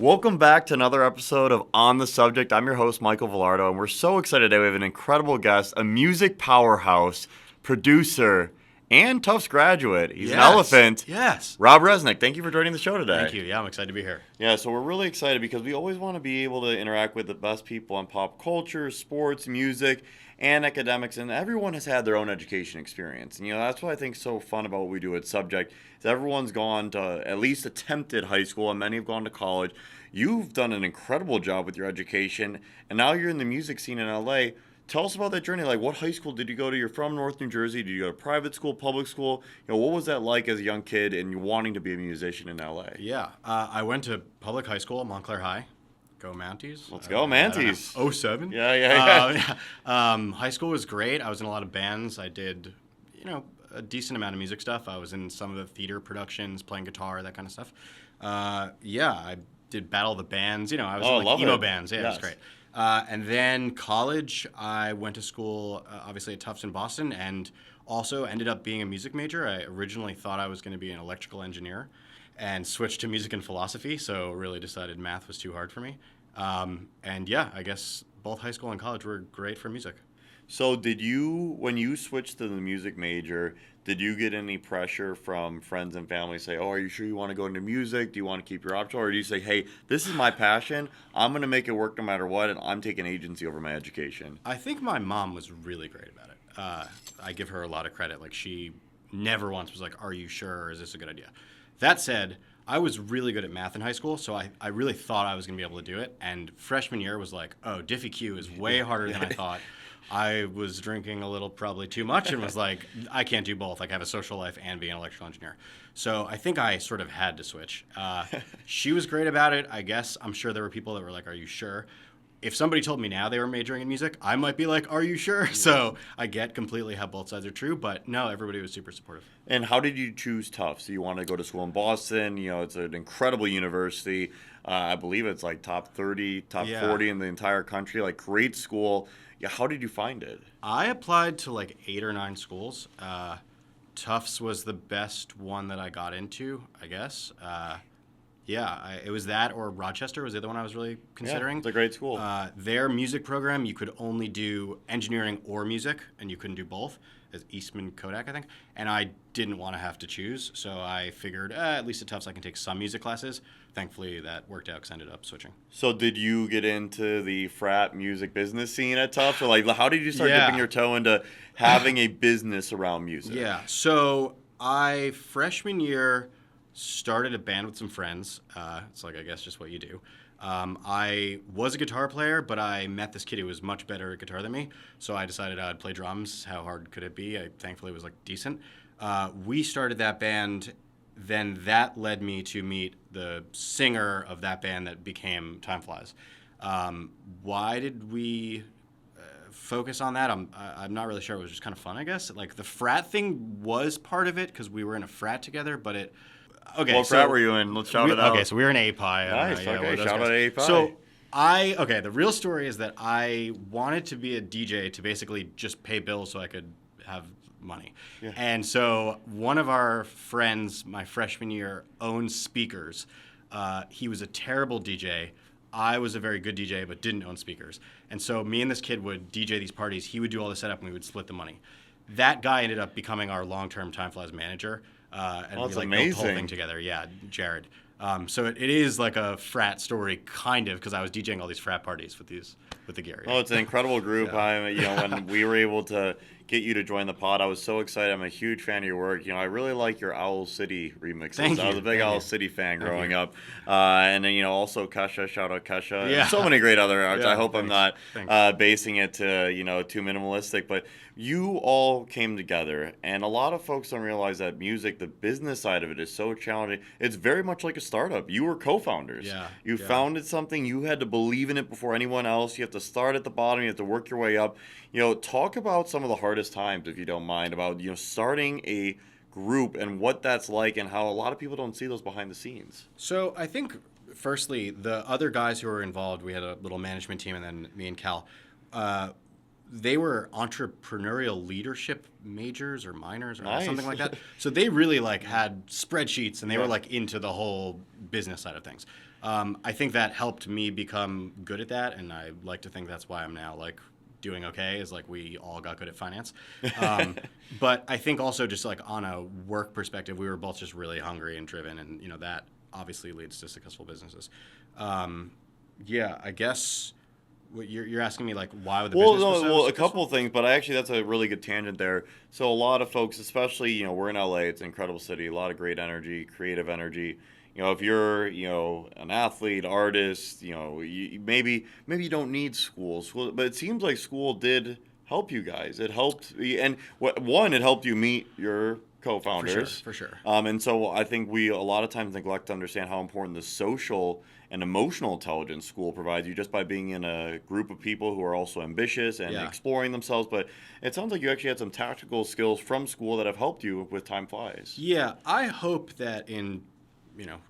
Welcome back to another episode of On the Subject. I'm your host, Michael Vilardo, and we're so excited today. We have an incredible guest, a music powerhouse, producer, and Tufts graduate. He's an elephant. Yes. Rob Resnick, thank you for joining the show today. Thank you. Yeah, I'm excited to be here. Yeah, so we're really excited because we always want to be able to interact with the best people in pop culture, sports, music, and academics, and everyone has had their own education experience. And, that's what I think is so fun about what we do at Subject, is everyone's gone to at least attempted high school, and many have gone to college. You've done an incredible job with your education, and now you're in the music scene in LA. Tell us about that journey. Like, what high school did you go to? You're from North New Jersey. Did you go to private school, public school? What was that like as a young kid and wanting to be a musician in LA? Yeah, I went to public high school, Montclair High. Go Mounties. Let's go, Mounties. 07. Yeah. High school was great. I was in a lot of bands. I did, a decent amount of music stuff. I was in some of the theater productions, playing guitar, that kind of stuff. I did Battle of the Bands. I was in emo bands. Yeah, yes. It was great. And then college, I went to school, obviously at Tufts in Boston, and also ended up being a music major. I originally thought I was going to be an electrical engineer and switched to music and philosophy, so really decided math was too hard for me. I guess both high school and college were great for music. So when you switched to the music major, did you get any pressure from friends and family say, oh, are you sure you want to go into music? Do you want to keep your option? Or do you say, hey, this is my passion. I'm going to make it work no matter what, and I'm taking agency over my education? I think my mom was really great about it. I give her a lot of credit. Like, she never once was like, are you sure, or is this a good idea? That said, I was really good at math in high school, so I really thought I was going to be able to do it. And freshman year was like, oh, Diffie Q is way harder than I thought. I was drinking a little, probably too much, and was like, I can't do both. Like, I have a social life and be an electrical engineer. So I think I sort of had to switch. She was great about it, I guess. I'm sure there were people that were like, are you sure? If somebody told me now they were majoring in music, I might be like, are you sure? Yeah. So I get completely how both sides are true, but no, everybody was super supportive. And how did you choose Tufts? So you wanted to go to school in Boston. It's an incredible university. I believe it's like top 30, top 40 in the entire country, like great school. Yeah, how did you find it? I applied to like 8 or 9 schools. Tufts was the best one that I got into, I guess. It was that, or Rochester was the other one I was really considering. Yeah, it's a great school. Their music program, you could only do engineering or music, and you couldn't do both. As Eastman Kodak, I think. And I didn't want to have to choose, so I figured, at least at Tufts I can take some music classes. Thankfully, that worked out because I ended up switching. So did you get into the frat music business scene at Tufts? Or like, how did you start dipping your toe into having a business around music? Yeah, so I, freshman year, started a band with some friends. It's like, I guess, just what you do. I was a guitar player, but I met this kid who was much better at guitar than me, so I decided I'd play drums. How hard could it be? I thankfully was like decent. We started that band, then that led me to meet the singer of that band that became Timeflies. Why did we focus on that? I'm not really sure. It was just kind of fun, I guess. Like, the frat thing was part of it because we were in a frat together, but it... Okay, what frat were you in? Let's shout it out. Okay, so we were in API. Nice. Okay, shout out API. So the real story is that I wanted to be a DJ to basically just pay bills so I could have money. Yeah. And so one of our friends, my freshman year, owned speakers. He was a terrible DJ. I was a very good DJ, but didn't own speakers. And so me and this kid would DJ these parties. He would do all the setup, and we would split the money. That guy ended up becoming our long-term Timeflies manager. And that's we built the whole thing together. Yeah, Jared. So it is like a frat story, kind of, because I was DJing all these frat parties with the gear. Yeah. Oh, it's an incredible group. Yeah. When we were able to get you to join the pod, I was so excited. I'm a huge fan of your work. I really like your Owl City remixes. Thank you. I was a big Owl City fan growing up. And then, also Kesha, shout out Kesha. Yeah. And so many great other artists. Yeah, I hope I'm not basing it to, too minimalistic. But you all came together, and a lot of folks don't realize that music, the business side of it, is so challenging. It's very much like a startup. You were co-founders. Yeah. You founded something. You had to believe in it before anyone else. You have to start at the bottom. You have to work your way up. Talk about some of the hardest times, if you don't mind, about starting a group and what that's like, and how a lot of people don't see those behind the scenes. So I think, firstly, the other guys who were involved, we had a little management team, and then me and Cal. They were entrepreneurial leadership majors or minors or something like that. So they really had spreadsheets, and they were into the whole business side of things. I think that helped me become good at that, and I like to think that's why I'm now like doing okay. Is like we all got good at finance, but I think also just like on a work perspective, we were both just really hungry and driven, and that obviously leads to successful businesses. Yeah, I guess what you're asking me like why would the Well, business was no, so well, a successful? couple of things, but actually that's a really good tangent there. So a lot of folks, especially, we're in LA, it's an incredible city, a lot of great energy, creative energy. If you're, an athlete, artist, maybe you don't need school, but it seems like school did help you guys. It helped, and one, it helped you meet your For sure, co-founders. for sure. And so I think we a lot of times neglect to understand how important the social and emotional intelligence school provides you just by being in a group of people who are also ambitious and Yeah. exploring themselves. But it sounds like you actually had some tactical skills from school that have helped you with Time Flies. Yeah, I hope that in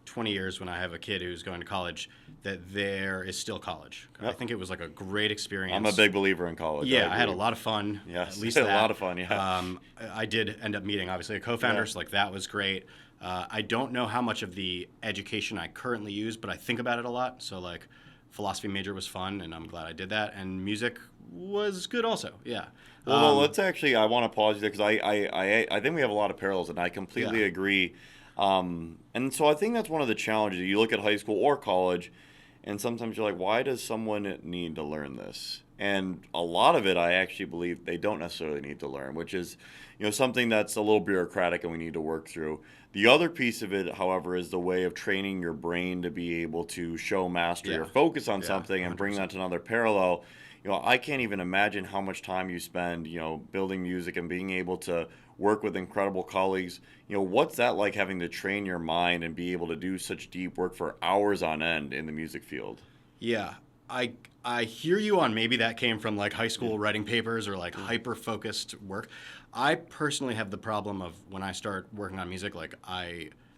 20 years when I have a kid who's going to college that there is still college. I Yep. think it was like a great experience. I'm a big believer in college. Yeah, I had a agree. lot of fun. Yes, At least a that. lot of fun, yeah. I did end up meeting obviously a co-founder, Yeah. so like that was great. I don't know how much of the education I currently use, but I think about it a lot. So like, philosophy major was fun, and I'm glad I did that. And music was good also. Yeah. Well, no, let's actually. I want to pause you there because I think we have a lot of parallels, and I completely Yeah. agree. And so I think that's one of the challenges. You look at high school or college, and sometimes you're like, why does someone need to learn this? And a lot of it, I actually believe they don't necessarily need to learn, which is, something that's a little bureaucratic and we need to work through. The other piece of it, however, is the way of training your brain to be able to show mastery Yeah. or focus on Yeah, something and bring 100%. that to another parallel. I can't even imagine how much time you spend, building music and being able to work with incredible colleagues. What's that like having to train your mind and be able to do such deep work for hours on end in the music field? Yeah, I hear you on maybe that came from like high school writing papers or like hyper focused work. I personally have the problem of when I start working on music, like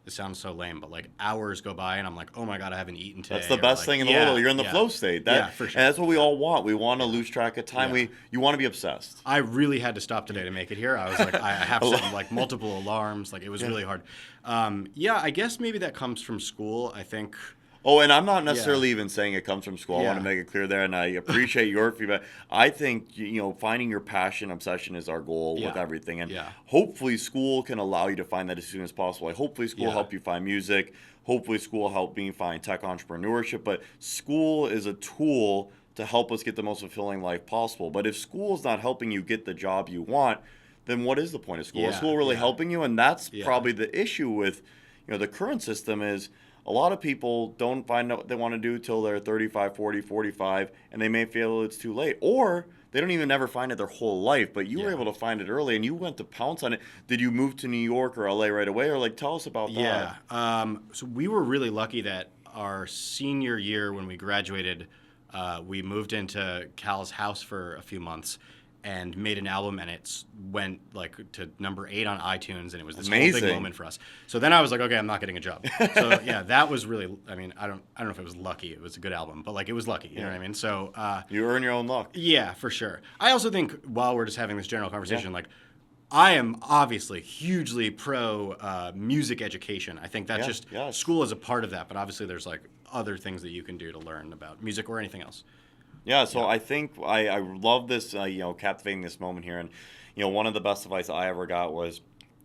this sounds so lame, but like hours go by and I'm like, oh my god, I haven't eaten today. That's the or best like, thing in the yeah, world. You're in the yeah, flow state. yeah, for And sure. that's what we all want. We want to lose track of time. Yeah. You want to be obsessed. I really had to stop today to make it here. I was like, I have set like multiple alarms. Like it was really hard. Yeah, I guess maybe that comes from school. I think. Oh, and I'm not necessarily even saying it comes from school. I want to Yeah. make it clear there, and I appreciate your feedback. I think finding your passion, obsession is our goal with Yeah. everything, and Yeah. hopefully school can allow you to find that as soon as possible. Like, hopefully school Yeah. help you find music. Hopefully school help me find tech entrepreneurship. But school is a tool to help us get the most fulfilling life possible. But if school is not helping you get the job you want, then what is the point of school? Is Yeah, school really yeah. helping you? And that's Yeah. probably the issue with the current system is a lot of people don't find out what they want to do till they're 35, 40, 45, and they may feel it's too late. Or they don't even ever find it their whole life, but you were Yeah. able to find it early and you went to pounce on it. Did you move to New York or LA right away? Or like, tell us about Yeah. that. So we were really lucky that our senior year when we graduated, we moved into Cal's house for a few months and made an album, and it went like to number 8 on iTunes, and it was this whole Amazing. big moment for us. So then I was like, okay, I'm not getting a job. So yeah, that was really. I mean, I don't know if it was lucky. It was a good album, but like it was lucky. You know what I mean? So. You earn your own luck. Yeah, for sure. I also think while we're just having this general conversation, like I am obviously hugely pro music education. I think that Yeah, just yes. school is a part of that, but obviously there's like other things that you can do to learn about music or anything else. Yeah, so I think I love this, captivating this moment here. And, one of the best advice I ever got was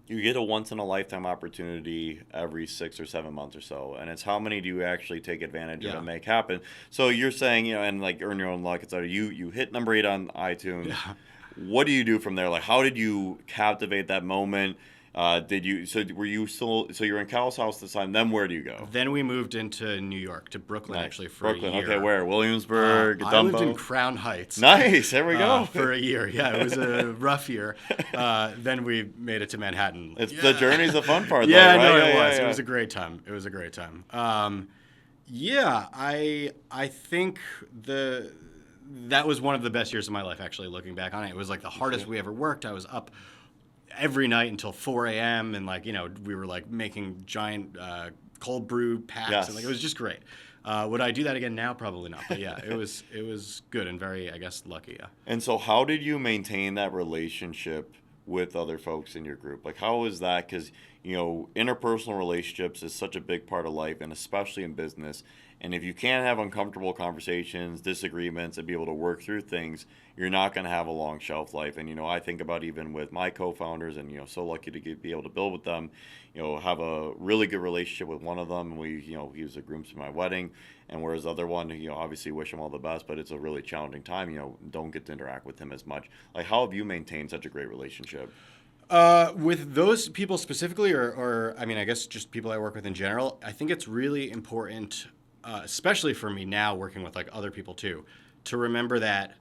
you get a once in a lifetime opportunity every 6 or 7 months or so. And it's how many do you actually take advantage of Yeah. and make happen? So you're saying, and like earn your own luck, etc. You hit number 8 on iTunes. Yeah. What do you do from there? Like, how did you captivate that moment? So you're in Cal's house this time, then where do you go? Then we moved into New York, to Brooklyn Nice. actually for Brooklyn, a year. okay, where? Williamsburg, I lived in Dumbo? Crown Heights. Nice, there we go. For a year. Yeah, it was a rough year. Then we made it to Manhattan. The journey's the fun part, Yeah, though, right? no, Yeah, it yeah, was. yeah. It was a great time. It was a great time. Yeah, I think that was one of the best years of my life. Actually, looking back on it, it was like the hardest we ever worked. I was up every night until 4 a.m. and like we were like making giant cold brew packs, Yes. and like it was just great. Would I do that again now? Probably not. But yeah, it was good and very, I guess, lucky. Yeah. And so how did you maintain that relationship with other folks in your group? Like, how was that? Because, interpersonal relationships is such a big part of life, and especially in business. And if you can't have uncomfortable conversations, disagreements, and be able to work through things, you're not going to have a long shelf life. And, I think about even with my co-founders and, so lucky to be able to build with them, have a really good relationship with one of them. He was a groom to my wedding. And whereas the other one, obviously wish him all the best, but it's a really challenging time, don't get to interact with him as much. Like, how have you maintained such a great relationship? With those people specifically, or I mean, I guess just people I work with in general, I think it's really important, especially for me now working with like other people too, to remember that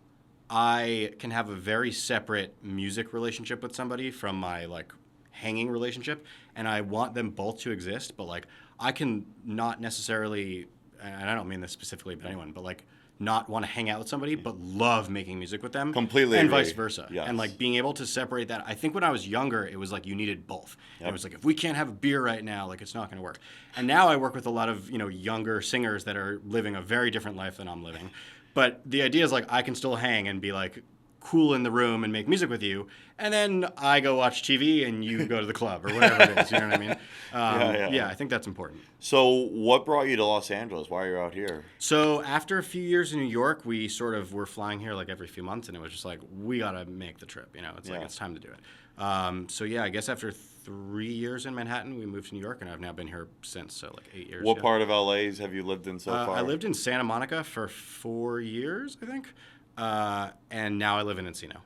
I can have a very separate music relationship with somebody from my like hanging relationship, and I want them both to exist, but like I can not necessarily, and I don't mean this specifically about anyone, but like not want to hang out with somebody, but love making music with them. Completely and agree. vice versa. Yes. And like being able to separate that. I think when I was younger, it was like you needed both. Yep. It was like, if we can't have a beer right now, like it's not going to work. And now I work with a lot of, younger singers that are living a very different life than I'm living. But the idea is like I can still hang and be like cool in the room and make music with you, and then I go watch TV and you go to the club or whatever it is. You know what I mean? Yeah, I think that's important. So what brought you to Los Angeles? Why are you out here? So after a few years in New York, we sort of were flying here like every few months, and it was just like, we got to make the trip. It's like, it's time to do it. So yeah, I guess after 3 years in Manhattan, we moved to New York, and I've now been here since, so like 8 years. What part of LA's have you lived in so far? I lived in Santa Monica for 4 years, I think. And now I live in Encino.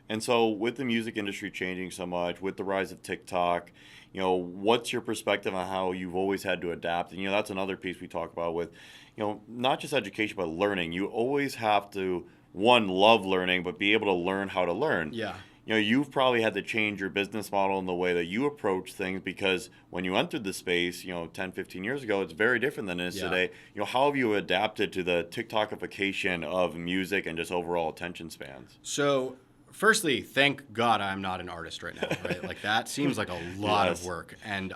And so with the music industry changing so much, with the rise of TikTok, what's your perspective on how you've always had to adapt? And, that's another piece we talk about with, not just education, but learning. You always have to, one, love learning, but be able to learn how to learn. Yeah. You've probably had to change your business model in the way that you approach things, because when you entered the space, 10, 15 years ago, it's very different than it is today. How have you adapted to the TikTokification of music and just overall attention spans? So, firstly, thank God I'm not an artist right now, right? Like, that seems like a lot of work. And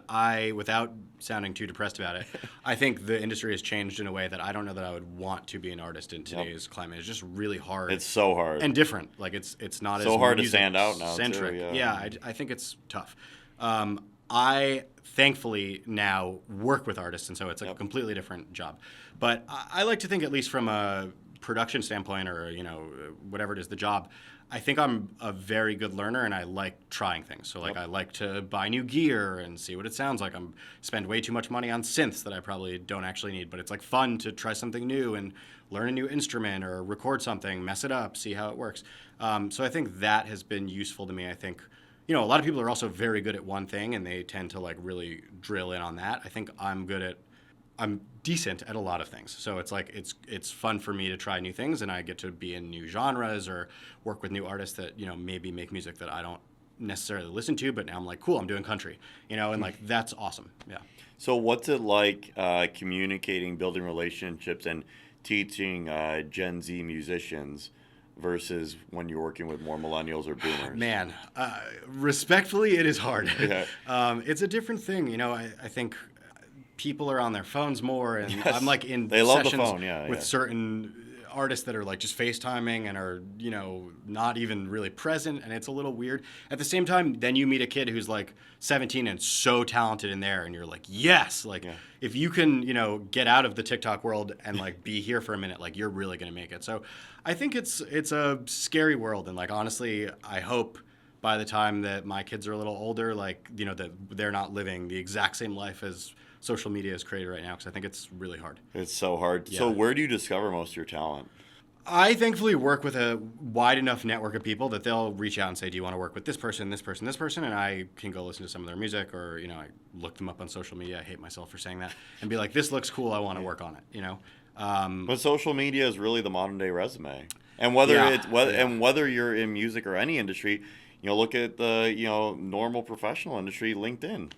without sounding too depressed about it, I think the industry has changed in a way that I don't know that I would want to be an artist in today's climate. It's just really hard. It's so hard. And different. Like, it's not so as hard to stand out now, centric. too. Yeah, I think it's tough. I thankfully now work with artists, and so it's a completely different job. But I like to think, at least from a production standpoint, or whatever it is, the job, I think I'm a very good learner, and I like trying things. So I like to buy new gear and see what it sounds like. I spend way too much money on synths that I probably don't actually need, but it's like fun to try something new and learn a new instrument or record something, mess it up, see how it works. So I think that has been useful to me. I think a lot of people are also very good at one thing, and they tend to like really drill in on that. I think I'm decent at a lot of things. So it's like it's fun for me to try new things, and I get to be in new genres or work with new artists that maybe make music that I don't necessarily listen to, but now I'm like, cool, I'm doing country, and like that's awesome. Yeah. So what's it like communicating, building relationships, and teaching Gen Z musicians versus when you're working with more millennials or boomers? Man, respectfully, it is hard. Yeah. It's a different thing. I think people are on their phones more, and I'm like in they love sessions the phone, with certain artists that are like just FaceTiming and are not even really present, and it's a little weird. At the same time, then you meet a kid who's like 17 and so talented in there, and you're like, yes, like if you can get out of the TikTok world and like be here for a minute, like you're really gonna make it. So I think it's a scary world, and like honestly, I hope by the time that my kids are a little older, like that they're not living the exact same life as social media is created right now, because I think it's really hard. It's so hard. Yeah. So where do you discover most of your talent? I thankfully work with a wide enough network of people that they'll reach out and say, do you want to work with this person, this person, this person? And I can go listen to some of their music, or, I look them up on social media. I hate myself for saying that. And be like, this looks cool. I want to work on it, But social media is really the modern day resume. And whether you're in music or any industry, look at the, normal professional industry, LinkedIn.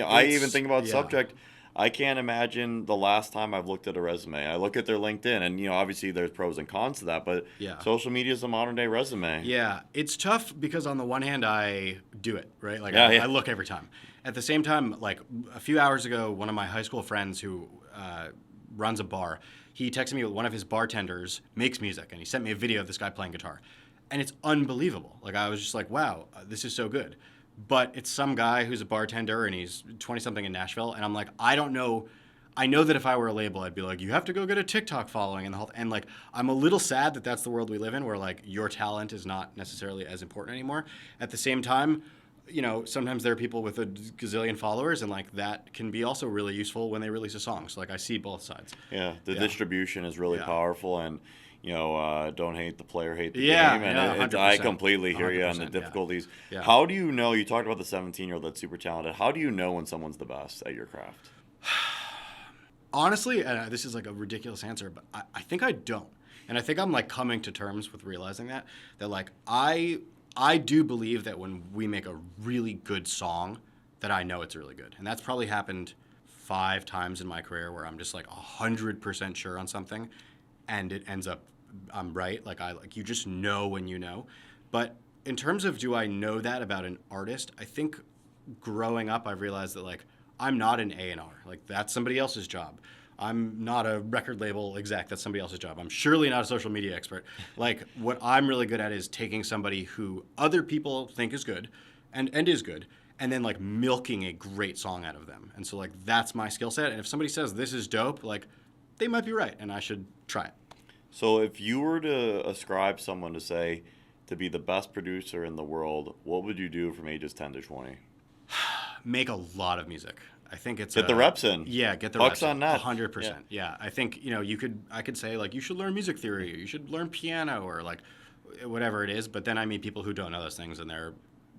I even think about subject. I can't imagine the last time I've looked at a resume. I look at their LinkedIn, and, obviously there's pros and cons to that, but social media is the modern day resume. Yeah, it's tough because on the one hand, I do it, right? Like I look every time. At the same time, like a few hours ago, one of my high school friends who runs a bar, he texted me with one of his bartenders makes music, and he sent me a video of this guy playing guitar. And it's unbelievable. Like, I was just like, wow, this is so good. But it's some guy who's a bartender, and he's 20-something in Nashville. And I'm like, I don't know I know that if I were a label, I'd be like, you have to go get a TikTok following and the whole, and like, I'm a little sad that that's the world we live in, where like your talent is not necessarily as important anymore. At the same time, sometimes there are people with a gazillion followers, and like that can be also really useful when they release a song. So like, I see both sides. Yeah, the distribution is really powerful, and don't hate the player, hate the Yeah, game. And yeah, I 100%. completely hear you on the 100%, difficulties. yeah. How do you know? You talked about the 17-year-old that's super talented. How do you know when someone's the best at your craft? Honestly, and this is like a ridiculous answer, but I think I don't. And I think I'm like coming to terms with realizing that like I do believe that when we make a really good song, that I know it's really good. And that's probably happened 5 times in my career where I'm just like 100% sure on something, and it ends up I'm right. Like you just know when you know. But in terms of do I know that about an artist, I think growing up I've realized that like I'm not an A&R. Like that's somebody else's job. I'm not a record label exec. That's somebody else's job. I'm surely not a social media expert. Like what I'm really good at is taking somebody who other people think is good and is good, and then like milking a great song out of them. And so like that's my skill set. And if somebody says this is dope, like they might be right and I should try it. So if you were to ascribe someone to be the best producer in the world, what would you do from ages 10 to 20? Make a lot of music. I think it's Get the reps in. Yeah, get the Bucks reps in. on net. 100%. Yeah. I think, I could say like you should learn music theory, or you should learn piano, or like whatever it is, but then I meet people who don't know those things and they're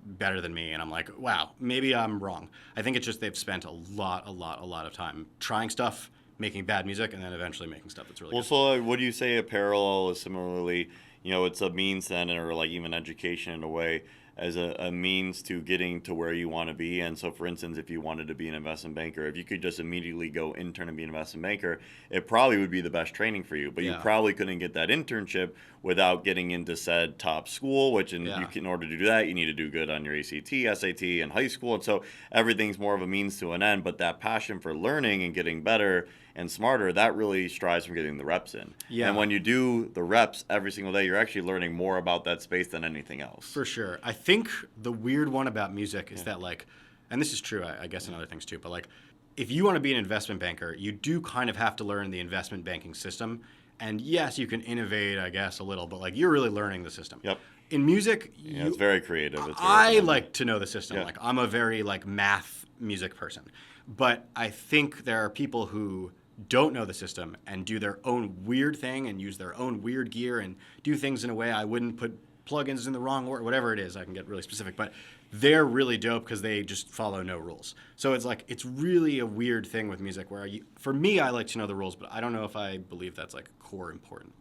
better than me, and I'm like, wow, maybe I'm wrong. I think it's just they've spent a lot of time trying stuff, making bad music, and then eventually making stuff that's really good. So what do you say a parallel is similarly, it's a means then, or like even education in a way, as a means to getting to where you want to be. And so, for instance, if you wanted to be an investment banker, if you could just immediately go intern and be an investment banker, it probably would be the best training for you. But you probably couldn't get that internship without getting into said top school, which in order to do that, you need to do good on your ACT, SAT, in high school. And so everything's more of a means to an end. But that passion for learning and getting better and smarter, that really strives from getting the reps in. Yeah. And when you do the reps every single day, you're actually learning more about that space than anything else. For sure. I think the weird one about music is that like, and this is true, I guess, in other things too, but like, if you want to be an investment banker, you do kind of have to learn the investment banking system. And yes, you can innovate, I guess, a little, but like, you're really learning the system. Yep. In music, it's very creative. I like to know the system. Like, I'm a very like math music person, but I think there are people who don't know the system and do their own weird thing and use their own weird gear and do things in a way I wouldn't put plugins in the wrong order, whatever it is. I can get really specific, but they're really dope because they just follow no rules. So it's like, it's really a weird thing with music where for me, I like to know the rules, but I don't know if I believe that's like core important.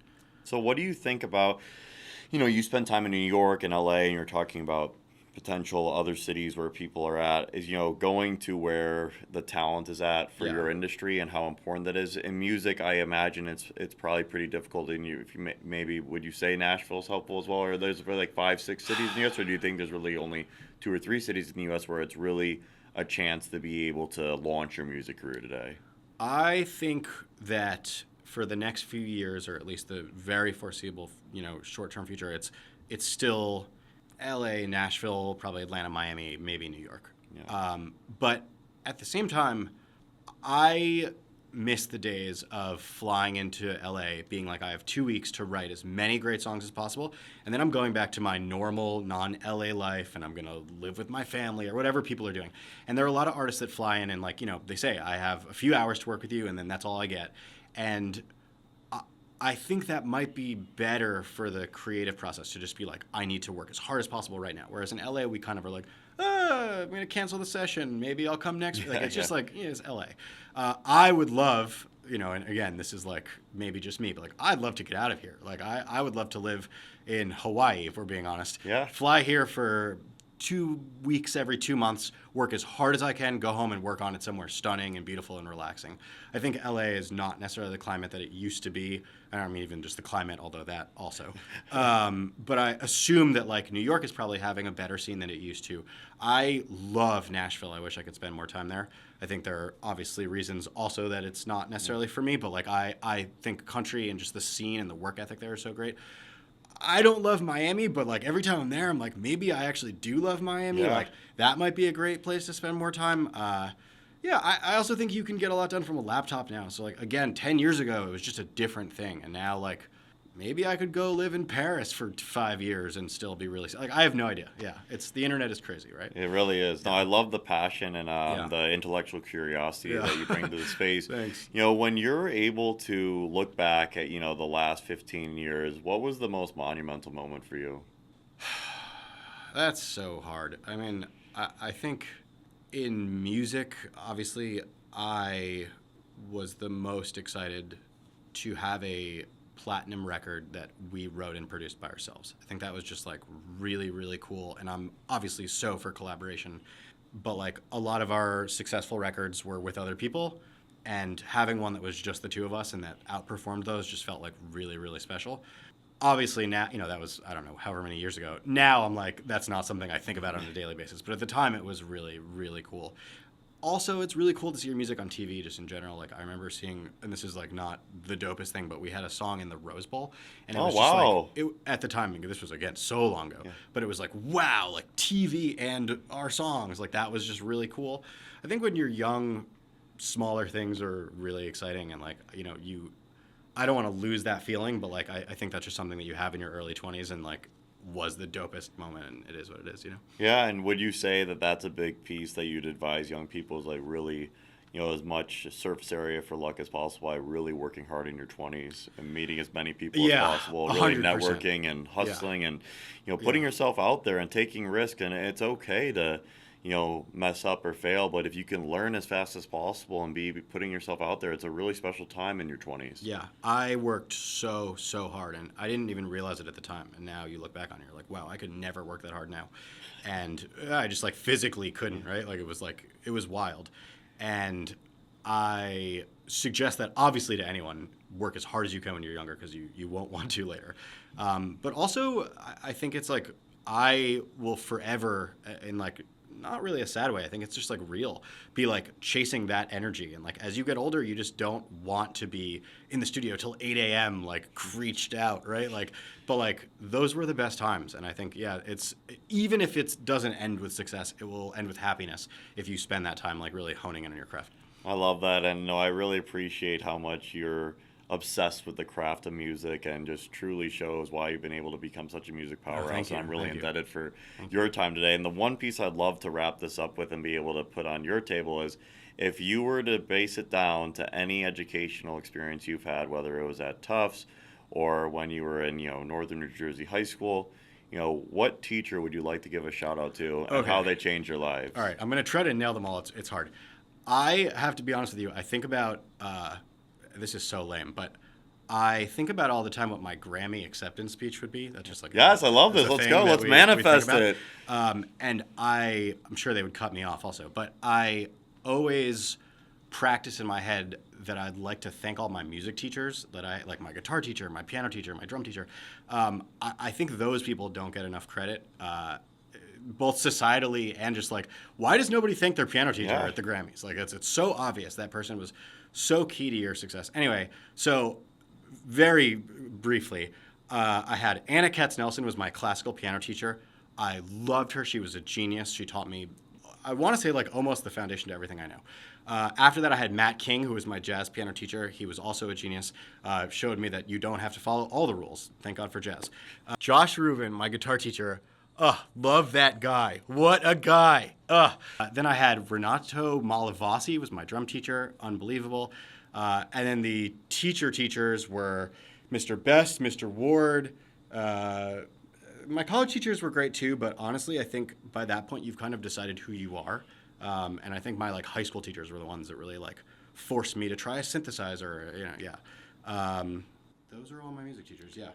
So what do you think about, you spend time in New York and LA, and you're talking about potential other cities where people are at, is going to where the talent is at for your industry and how important that is. In music, I imagine it's probably pretty difficult. And if you maybe would you say Nashville's helpful as well, or there's like 5-6 cities in the U.S., or do you think there's really only 2 or 3 cities in the U.S. where it's really a chance to be able to launch your music career today? I think that for the next few years, or at least the very foreseeable, short-term future, it's still LA, Nashville, probably Atlanta, Miami, maybe New York. Yeah. But at the same time, I miss the days of flying into LA, being like, I have 2 weeks to write as many great songs as possible, and then I'm going back to my normal non-LA life, and I'm going to live with my family or whatever people are doing. And there are a lot of artists that fly in and like, they say, I have a few hours to work with you, and then that's all I get. And I think that might be better for the creative process to just be like, I need to work as hard as possible right now. Whereas in LA, we kind of are like, I'm going to cancel the session. Maybe I'll come next week. Like, it's just like, it's LA. I would love, and again, this is like maybe just me, but like, I'd love to get out of here. Like, I would love to live in Hawaii, if we're being honest. Yeah. Fly here for 2 weeks every 2 months, work as hard as I can, go home and work on it somewhere stunning and beautiful and relaxing. I think LA is not necessarily the climate that it used to be. I don't mean even just the climate, although that also. But I assume that like New York is probably having a better scene than it used to. I love Nashville. I wish I could spend more time there. I think there are obviously reasons also that it's not necessarily for me, but like I think country and just the scene and the work ethic there is so great. I don't love Miami, but like every time I'm there, I'm like, maybe I actually do love Miami. Yeah. Like that might be a great place to spend more time. Yeah, I also think you can get a lot done from a laptop now. So like again, 10 years ago it was just a different thing, and now like maybe I could go live in Paris for 5 years and still be really like I have no idea. Yeah, it's the internet is crazy, right? It really is. No, I love the passion and Yeah. the intellectual curiosity Yeah. that you bring to the space. Thanks. When you're able to look back at, the last 15 years, what was the most monumental moment for you? That's so hard. I mean, I think in music, obviously, I was the most excited to have a platinum record that we wrote and produced by ourselves. I think that was just like really, really cool. And I'm obviously so for collaboration, but like a lot of our successful records were with other people. And having one that was just the two of us and that outperformed those just felt like really, really special. Obviously now, that was, I don't know, however many years ago. Now I'm like, that's not something I think about on a daily basis. But at the time, it was really, really cool. Also, it's really cool to see your music on TV just in general. Like I remember seeing, and this is like not the dopest thing, but we had a song in the Rose Bowl, and it Oh, was wow. just like at the time. This was again so long ago, Yeah. but it was like wow, like TV and our songs, like that was just really cool. I think when you're young, smaller things are really exciting, and like you I don't want to lose that feeling, but like I think that's just something that you have in your early 20s and like was the dopest moment, and it is what it is. Yeah, and would you say that that's a big piece that you'd advise young people is like really, as much surface area for luck as possible by really working hard in your 20s and meeting as many people as Yeah, possible, really 100%. networking and hustling and, putting Yeah. yourself out there and taking risks. And it's okay to, mess up or fail, but if you can learn as fast as possible and be putting yourself out there, it's a really special time in your 20s. Yeah, I worked so hard, and I didn't even realize it at the time. And now you look back on it, you're like, wow, I could never work that hard now, and I just like physically couldn't. Right, like it was wild, and I suggest that obviously to anyone, work as hard as you can when you're younger because you won't want to later. But also, I think it's like I will forever in like not really a sad way. I think it's just like real. Be like chasing that energy. And like as you get older, you just don't want to be in the studio till 8 a.m. like creeched out, right? Like, but like those were the best times. And I think, yeah, it's even if it doesn't end with success, it will end with happiness if you spend that time like really honing in on your craft. I love that, and no, I really appreciate how much you're obsessed with the craft of music and just truly shows why you've been able to become such a music powerhouse. thank you. And I'm really Thank you. indebted for your time today. And the one piece I'd love to wrap this up with and be able to put on your table is if you were to base it down to any educational experience you've had, whether it was at Tufts or when you were in, Northern New Jersey high school, what teacher would you like to give a shout out to and Okay. how they changed your lives? All right, I'm going to try to nail them all. It's hard. I have to be honest with you. I think about this is so lame, but I think about all the time what my Grammy acceptance speech would be. That's just like Yes, I love that's this. a Let's thing go. that Let's we manifest think about. it. And I'm sure they would cut me off also, but I always practice in my head that I'd like to thank all my music teachers that I like, my guitar teacher, my piano teacher, my drum teacher. I think those people don't get enough credit. Both societally and just like, why does nobody thank their piano teacher Yeah. at the Grammys? Like, it's so obvious that person was so key to your success. Anyway, so very briefly, I had Anna Katz-Nelson was my classical piano teacher. I loved her. She was a genius. She taught me, I want to say, like almost the foundation to everything I know. After that, I had Matt King, who was my jazz piano teacher. He was also a genius. Showed me that you don't have to follow all the rules. Thank God for jazz. Josh Rubin, my guitar teacher. Love that guy. What a guy. Then I had Renato Malavasi was my drum teacher. Unbelievable. And then the teachers were Mr. Best, Mr. Ward. My college teachers were great too, but honestly, I think by that point you've kind of decided who you are. And I think my like high school teachers were the ones that really like forced me to try a synthesizer. Those are all my music teachers. Yeah.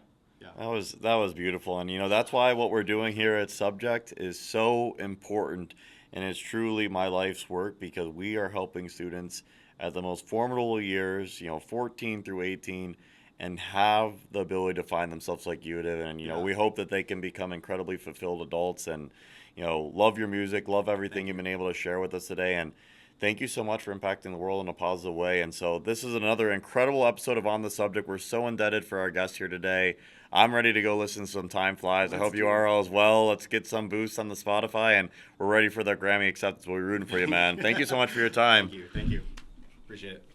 That was beautiful, and that's why what we're doing here at Subject is so important, and it's truly my life's work because we are helping students at the most formidable years, 14 through 18, and have the ability to find themselves like you did, and we hope that they can become incredibly fulfilled adults, and love your music, love everything you've been able to share with us today, and Thank you so much for impacting the world in a positive way. And so this is another incredible episode of On the Subject. We're so indebted for our guest here today. I'm ready to go listen to some Time Flies. I hope you are all as well. Let's get some boosts on the Spotify, and we're ready for the Grammy acceptance. We're rooting for you, man. Thank you so much for your time. Thank you. Appreciate it.